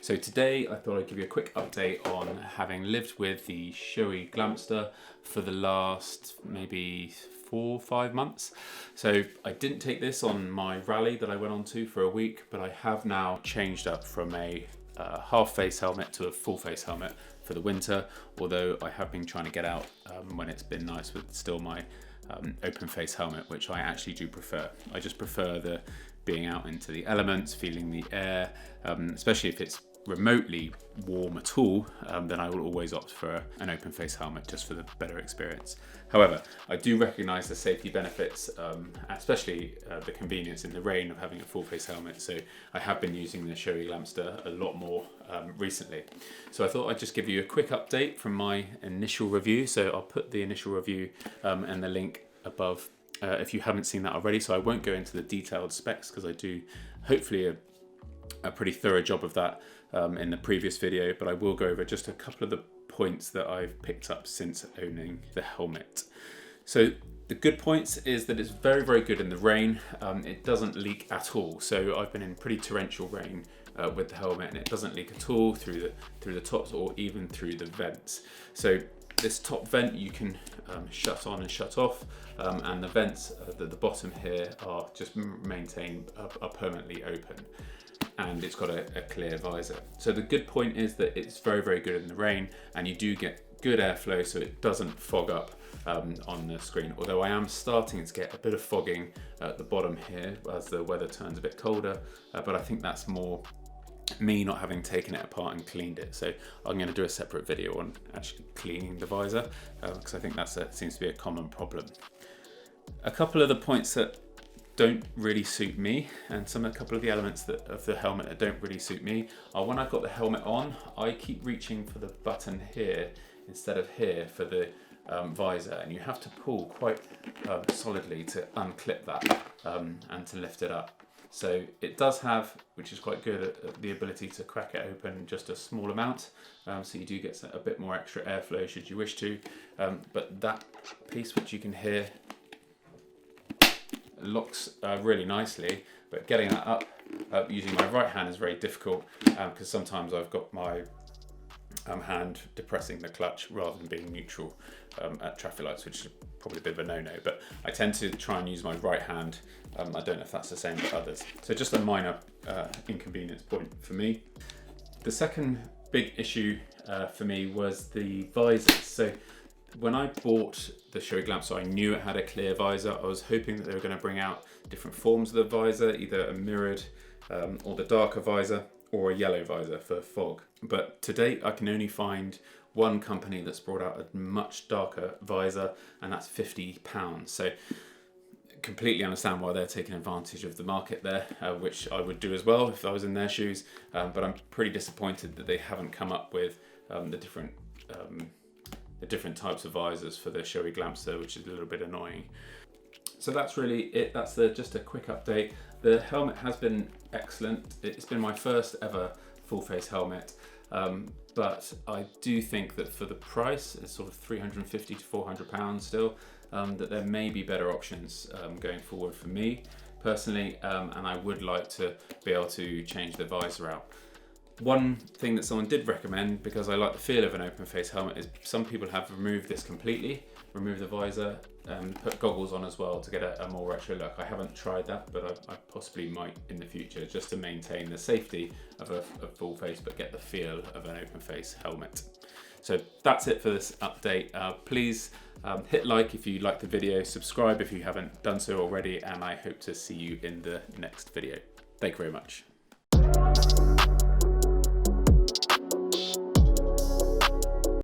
So today I thought I'd give you a quick update on having lived with the Shoei Glamster for the last maybe 4 or 5 months. So I didn't take this on my rally that I went on to for a week, but I have now changed up from a half face helmet to a full face helmet for the winter, although I have been trying to get out when it's been nice with still my open face helmet, which I actually do prefer. I just prefer the being out into the elements, feeling the air, especially if it's remotely warm at all, then I will always opt for an open face helmet just for the better experience. However, I do recognise the safety benefits, especially the convenience in the rain of having a full face helmet. So I have been using the Shoei Glamster a lot more recently. So I thought I'd just give you a quick update from my initial review. So I'll put the initial review and the link above if you haven't seen that already. So I won't go into the detailed specs because I do hopefully a pretty thorough job of that in the previous video, but I will go over just a couple of the points that I've picked up since owning the helmet. So the good points is that it's very, very good in the rain. It doesn't leak at all. So I've been in pretty torrential rain with the helmet, and it doesn't leak at all through the tops or even through the vents. So this top vent you can shut on and shut off, and the vents at the bottom here are just maintained, are permanently open. And it's got a clear visor. So the good point is that it's very, very good in the rain, and you do get good airflow, so it doesn't fog up on the screen. Although I am starting to get a bit of fogging at the bottom here as the weather turns a bit colder, but I think that's more me not having taken it apart and cleaned it. So I'm going to do a separate video on actually cleaning the visor because I think that seems to be a common problem. A couple of the points that don't really suit me, and a couple of the elements of the helmet that don't really suit me are when I've got the helmet on, I keep reaching for the button here instead of here for the visor, and you have to pull quite solidly to unclip that and to lift it up. So it does have, which is quite good, the ability to crack it open just a small amount, so you do get a bit more extra airflow should you wish to, but that piece which you can hear locks really nicely, but getting that up using my right hand is very difficult because sometimes I've got my hand depressing the clutch rather than being neutral at traffic lights, which is probably a bit of a no-no, but I tend to try and use my right hand. I don't know if that's the same for others. So just a minor inconvenience point for me. The second big issue for me was the visors. So when I bought the Shoei Glamster, I knew it had a clear visor. I was hoping that they were going to bring out different forms of the visor, either a mirrored or the darker visor, or a yellow visor for fog. But to date, I can only find one company that's brought out a much darker visor, and that's £50. So completely understand why they're taking advantage of the market there, which I would do as well if I was in their shoes. But I'm pretty disappointed that they haven't come up with the different types of visors for the Shoei Glamster, which is a little bit annoying. So that's really it. That's just a quick update. The helmet has been excellent. It's been my first ever full face helmet, but I do think that for the price, it's sort of £350 to £400 still, that there may be better options going forward for me personally, and I would like to be able to change the visor out. One thing that someone did recommend, because I like the feel of an open face helmet, is some people have removed this completely, removed the visor, and put goggles on as well to get a more retro look. I haven't tried that, but I possibly might in the future, just to maintain the safety of a full face but get the feel of an open face helmet. So that's it for this update. Please hit like if you like the video, subscribe if you haven't done so already, and I hope to see you in the next video. Thank you very much.